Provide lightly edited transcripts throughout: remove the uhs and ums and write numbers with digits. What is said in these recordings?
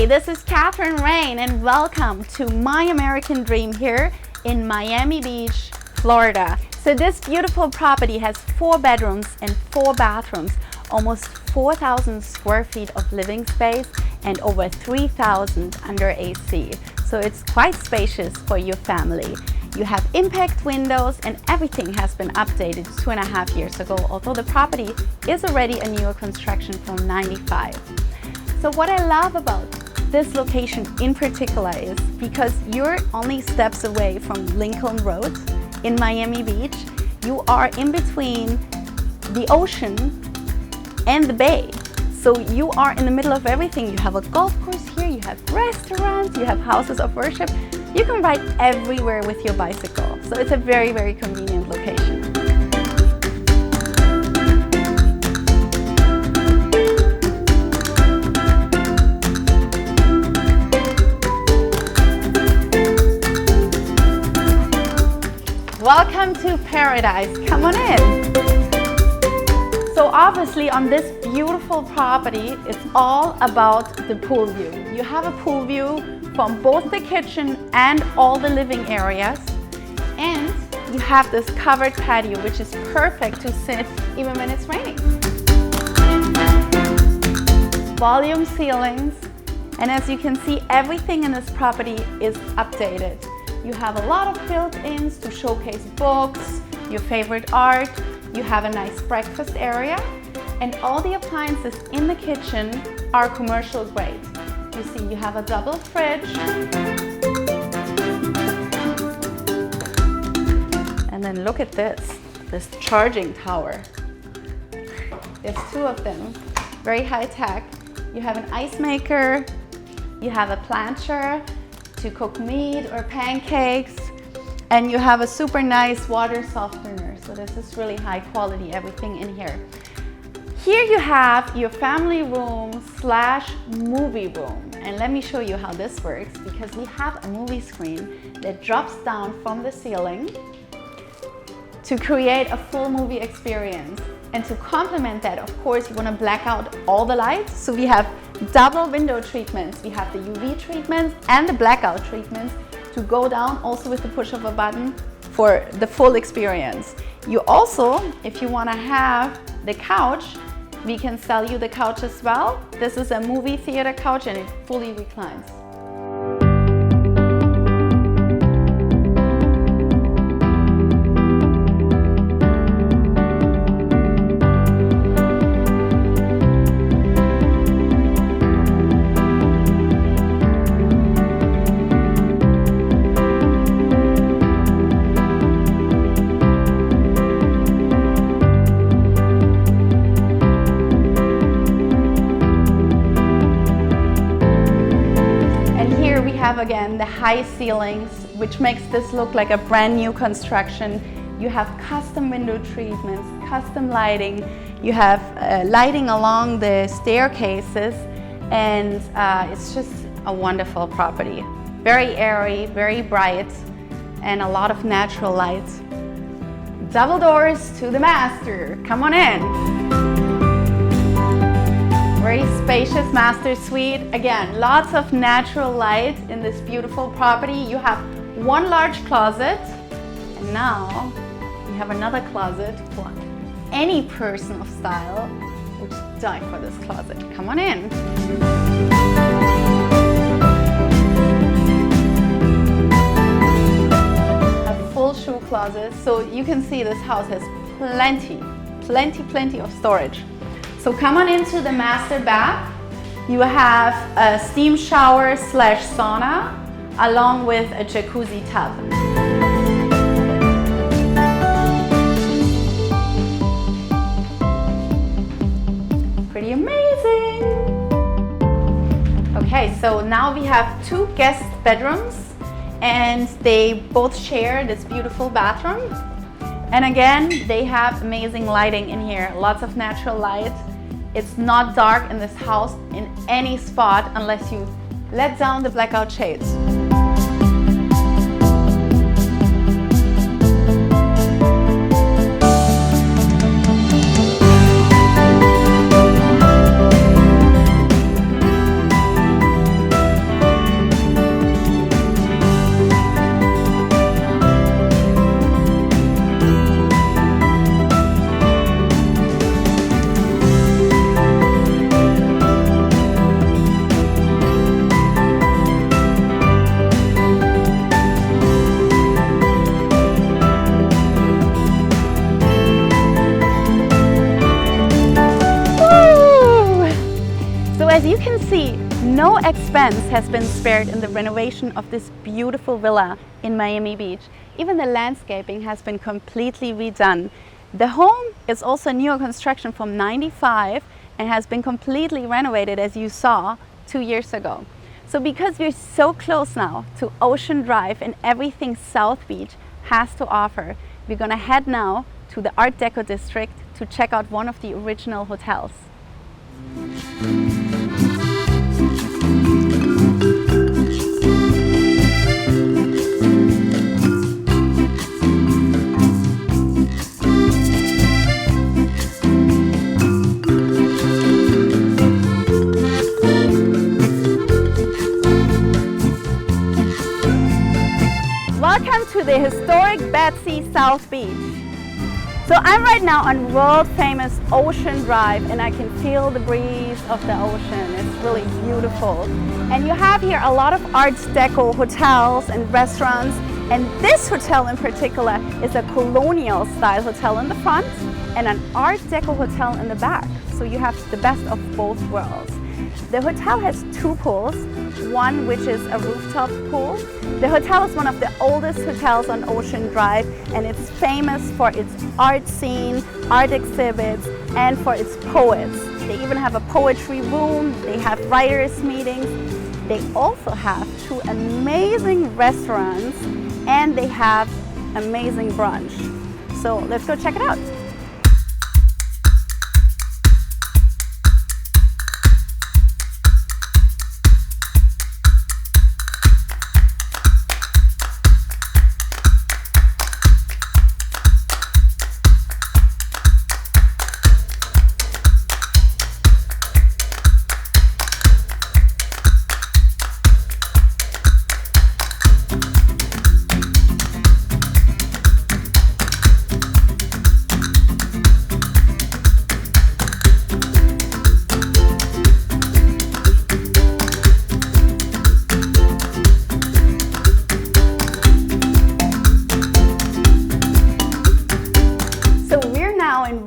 Hi, this is Catherine Rein and welcome to My American Dream here in Miami Beach, Florida. So this beautiful property has 4 bedrooms and 4 bathrooms, almost 4,000 square feet of living space and over 3,000 under AC. So it's quite spacious for your family. You have impact windows and everything has been updated 2.5 years ago, although the property is already a newer construction from '95. So what I love about this location in particular is because you're only steps away from Lincoln Road in Miami Beach. You are in between the ocean and the bay. So you are in the middle of everything. You have a golf course here, you have restaurants, you have houses of worship. You can ride everywhere with your bicycle. So it's a very, very convenient location. Welcome to paradise. Come on in. So obviously on this beautiful property, it's all about the pool view. You have a pool view from both the kitchen and all the living areas. And you have this covered patio, which is perfect to sit even when it's raining. Volume ceilings. And as you can see, everything in this property is updated. You have a lot of built-ins to showcase books, your favorite art. You have a nice breakfast area. And all the appliances in the kitchen are commercial grade. You see, you have a double fridge. And then look at this charging tower. There's 2 of them, very high tech. You have an ice maker, you have a plancher to cook meat or pancakes, and you have a super nice water softener. So this is really high quality, everything in here. Here you have your family room / movie room. And let me show you how this works, because we have a movie screen that drops down from the ceiling to create a full movie experience. And to complement that, of course, you want to black out all the lights. So we have double window treatments. We have the UV treatments and the blackout treatments to go down also with the push of a button for the full experience. You also, if you want to have the couch, we can sell you the couch as well. This is a movie theater couch and it fully reclines. Again, the high ceilings, which makes this look like a brand new construction. You have custom window treatments, custom lighting. You have lighting along the staircases, and it's just a wonderful property. Very airy, very bright, and a lot of natural light. Double doors to the master. Come on in. Very spacious master suite. Again, lots of natural light in this beautiful property. You have 1 large closet, and now you have another closet for any person of style would die for this closet. Come on in. A full shoe closet. So you can see this house has plenty of storage. So come on into the master bath. You have a steam shower / sauna along with a jacuzzi tub. Pretty amazing. Okay, so now we have 2 guest bedrooms and they both share this beautiful bathroom. And again, they have amazing lighting in here, lots of natural light. It's not dark in this house in any spot unless you let down the blackout shades. No expense has been spared in the renovation of this beautiful villa in Miami Beach. Even the landscaping has been completely redone. The home is also newer construction from '95 and has been completely renovated, as you saw 2 years ago. So because we're so close now to Ocean Drive and everything South Beach has to offer, we're gonna head now to the Art Deco district to check out one of the original hotels. Welcome to the historic Betsy South Beach. So I'm right now on world famous Ocean Drive and I can feel the breeze of the ocean. It's really beautiful. And you have here a lot of Art Deco hotels and restaurants. And this hotel in particular is a colonial style hotel in the front and an Art Deco hotel in the back. So you have the best of both worlds. The hotel has 2 pools, one which is a rooftop pool. The hotel is one of the oldest hotels on Ocean Drive and it's famous for its art scene, art exhibits, and for its poets. They even have a poetry room, they have writers' meetings. They also have 2 amazing restaurants and they have amazing brunch. So let's go check it out.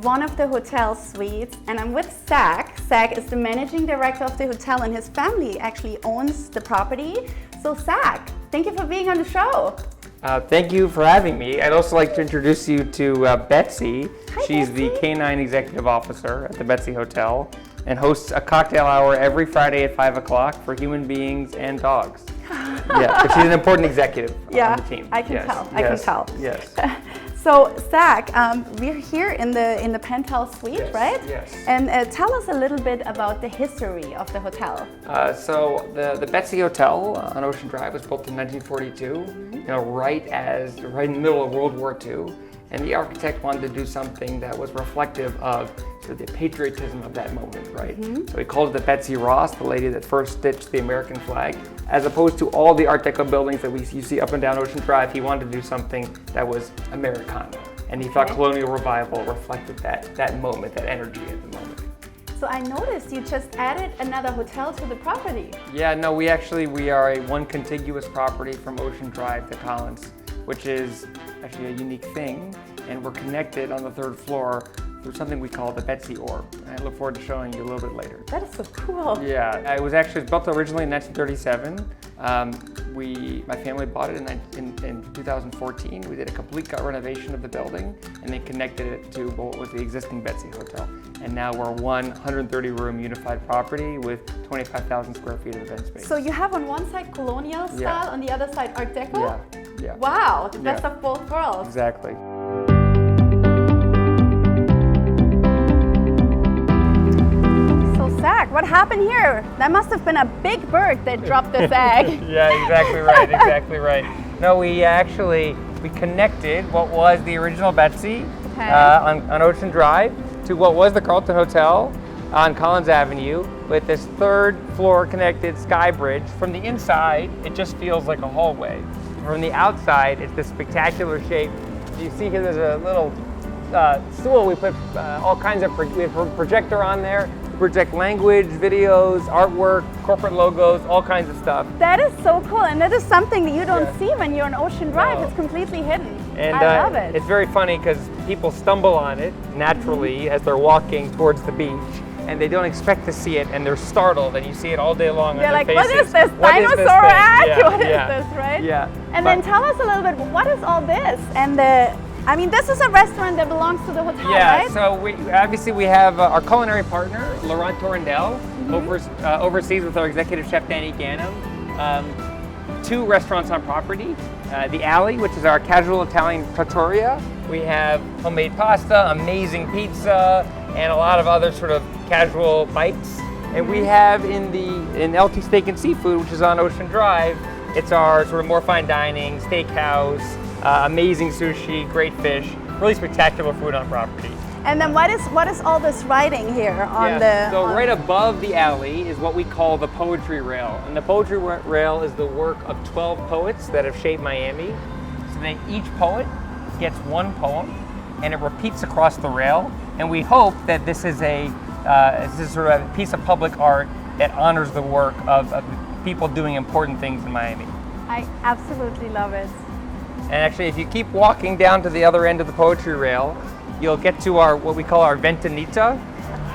One of the hotel suites and I'm with Zach. Zach is the managing director of the hotel and his family actually owns the property. So Zach, thank you for being on the show. Thank you for having me. I'd also like to introduce you to Betsy. Hi, She's Betsy. the Canine Executive Officer at the Betsy Hotel and hosts a cocktail hour every Friday at 5 o'clock for human beings and dogs. Yeah, but she's an important executive on the team. I can tell. I Yes. can tell. Yes. So Zach, we're here in the penthouse suite, Yes, right? yes. And tell us a little bit about the history of the hotel. So the Betsy Hotel on Ocean Drive was built in 1942, you know, right in the middle of World War II. And the architect wanted to do something that was reflective of sort of the patriotism of that moment, right? So he called it the Betsy Ross, the lady that first stitched the American flag. As opposed to all the Art Deco buildings that you see up and down Ocean Drive, he wanted to do something that was Americana. And he thought colonial revival reflected that moment, that energy at the moment. So I noticed you just added another hotel to the property. Yeah, no, we are one contiguous property from Ocean Drive to Collins, which is actually a unique thing. And we're connected on the 3rd floor through something we call the Betsy Orb. And I look forward to showing you a little bit later. That is so cool. Yeah, it was built originally in 1937. My family bought it in 2014. We did a complete gut renovation of the building and then connected it to what was the existing Betsy Hotel. And now we're 130-room unified property with 25,000 square feet of event space. So you have on one side colonial style, on the other side Art Deco? Yeah. Wow, the best of both worlds. Exactly. Zach, what happened here? That must have been a big bird that dropped this egg. Yeah, exactly right, exactly right. No, we connected what was the original Betsy on Ocean Drive to what was the Carlton Hotel on Collins Avenue with this 3rd floor connected sky bridge. From the inside, it just feels like a hallway. From the outside, it's this spectacular shape. You see here there's a little stool. We put all kinds of, we have a projector on there. Project language, videos, artwork, corporate logos, all kinds of stuff. That is so cool, and that is something that you don't see when you're on Ocean Drive. No. It's completely hidden. And I love it. It's very funny because people stumble on it naturally as they're walking towards the beach. and they don't expect to see it, and they're startled, and you see it all day long They're on like, their what faces. is this? What is this Dinosaur thing? act? Yeah, What is yeah, this, right? Yeah. And then tell us a little bit, what is all this? And I mean, this is a restaurant that belongs to the hotel, right? So we have our culinary partner, Laurent Torrendell, overseas with our executive chef, Danny Ganem. 2 restaurants on property. The Alley, which is our casual Italian trattoria. We have homemade pasta, amazing pizza, and a lot of other sort of casual bites. And we have in LT Steak and Seafood, which is on Ocean Drive, it's our sort of more fine dining, steakhouse, amazing sushi, great fish, really spectacular food on property. And then what is all this writing here on right above the alley is what we call the poetry rail. And the poetry rail is the work of 12 poets that have shaped Miami. So then each poet gets 1 poem and it repeats across the rail. And we hope that this is sort of a piece of public art that honors the work of people doing important things in Miami. I absolutely love it. And actually, if you keep walking down to the other end of the poetry rail, you'll get to what we call our ventanita.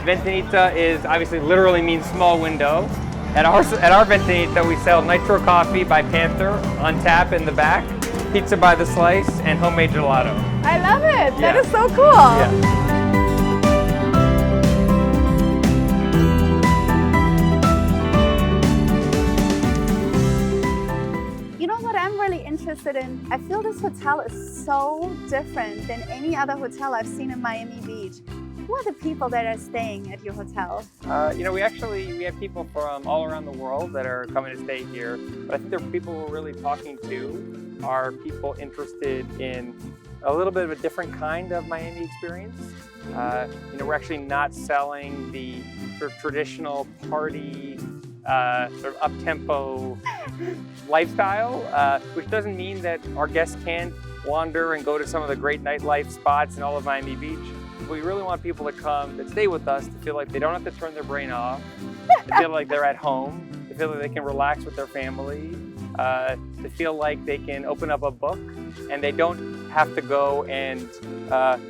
Ventanita is obviously literally means small window. At our ventanita, we sell nitro coffee by Panther on tap in the back, pizza by the slice, and homemade gelato. I love it. Yeah. That is so cool. Yeah. Interested in. I feel this hotel is so different than any other hotel I've seen in Miami Beach. Who are the people that are staying at your hotel? We have people from all around the world that are coming to stay here. But I think the people we're really talking to are people interested in a little bit of a different kind of Miami experience. We're actually not selling the sort of traditional party, sort of up-tempo lifestyle, which doesn't mean that our guests can't wander and go to some of the great nightlife spots in all of Miami Beach. We really want people to come that stay with us to feel like they don't have to turn their brain off, to feel like they're at home, to feel like they can relax with their family, to feel like they can open up a book and they don't have to go and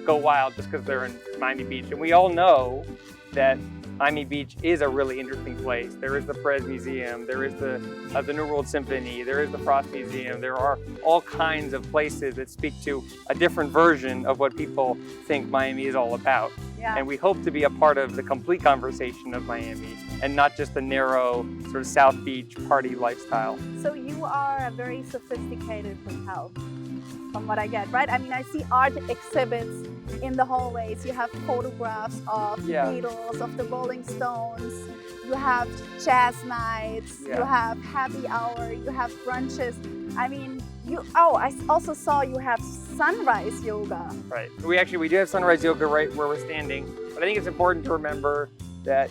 go wild just because they're in Miami Beach. And we all know that Miami Beach is a really interesting place. There is the Perez Museum, there is the New World Symphony, there is the Frost Museum. There are all kinds of places that speak to a different version of what people think Miami is all about. Yeah. And we hope to be a part of the complete conversation of Miami and not just the narrow sort of South Beach party lifestyle. So you are a very sophisticated hotel, from what I get, right? I mean, I see art exhibits in the hallways. You have photographs of Beatles, of the Rolling Stones. You have jazz nights. You have happy hour. You have brunches. I mean, I also saw you have sunrise yoga. Right. We do have sunrise yoga right where we're standing. But I think it's important to remember that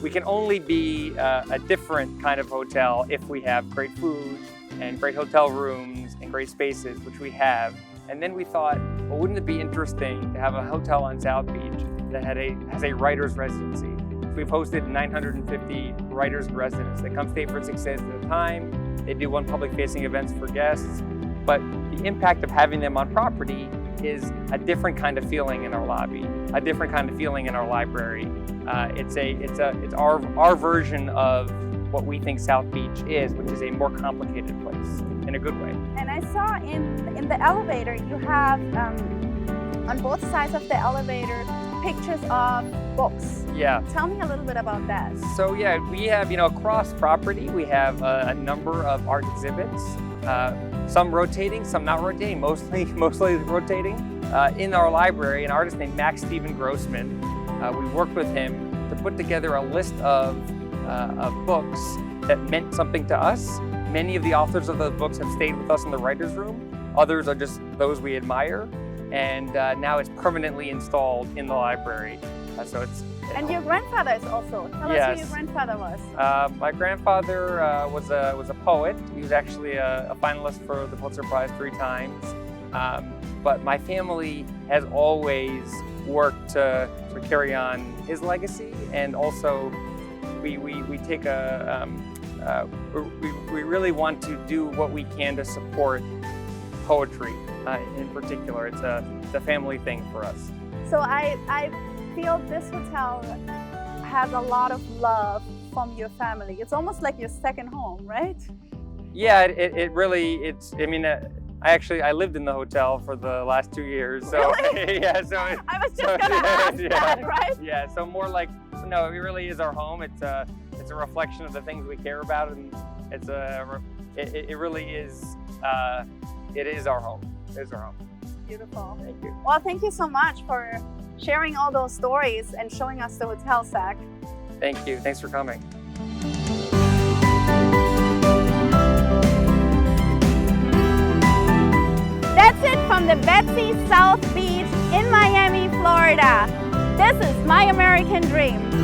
we can only be a different kind of hotel if we have great food and great hotel rooms and great spaces, which we have. And then we thought, well, wouldn't it be interesting to have a hotel on South Beach that has a writer's residency? We've hosted 950 writers in residence. They come stay for 6 days at a time. They do 1 public-facing events for guests. But the impact of having them on property is a different kind of feeling in our lobby, a different kind of feeling in our library. It's our version of what we think South Beach is, which is a more complicated place in a good way. And I saw in the elevator you have on both sides of the elevator pictures of books. Yeah. Tell me a little bit about that. So we have across property we have a number of art exhibits. Some rotating, some not rotating, mostly rotating. In our library, an artist named Max Steven Grossman, we worked with him to put together a list of books that meant something to us. Many of the authors of those books have stayed with us in the writer's room. Others are just those we admire. And now it's permanently installed in the library. And your grandfather is also. Tell us who your grandfather was. My grandfather was a poet. He was actually a finalist for the Pulitzer Prize 3 times. But my family has always worked to carry on his legacy, and also we really want to do what we can to support poetry in particular. It's a family thing for us. So I feel this hotel has a lot of love from your family. It's almost like your second home, right? Yeah, it really, I mean, I lived in the hotel for the last 2 years, so Really? yeah, so I was just gonna ask that, right? Yeah, so more like, no, it really is our home. It's a reflection of the things we care about, and it really is, it is our home. It is our home. Beautiful. Thank you. Well, thank you so much for sharing all those stories and showing us the hotel, Zach. Thank you. Thanks for coming. That's it from the Betsy South Beach in Miami, Florida. This is my American dream.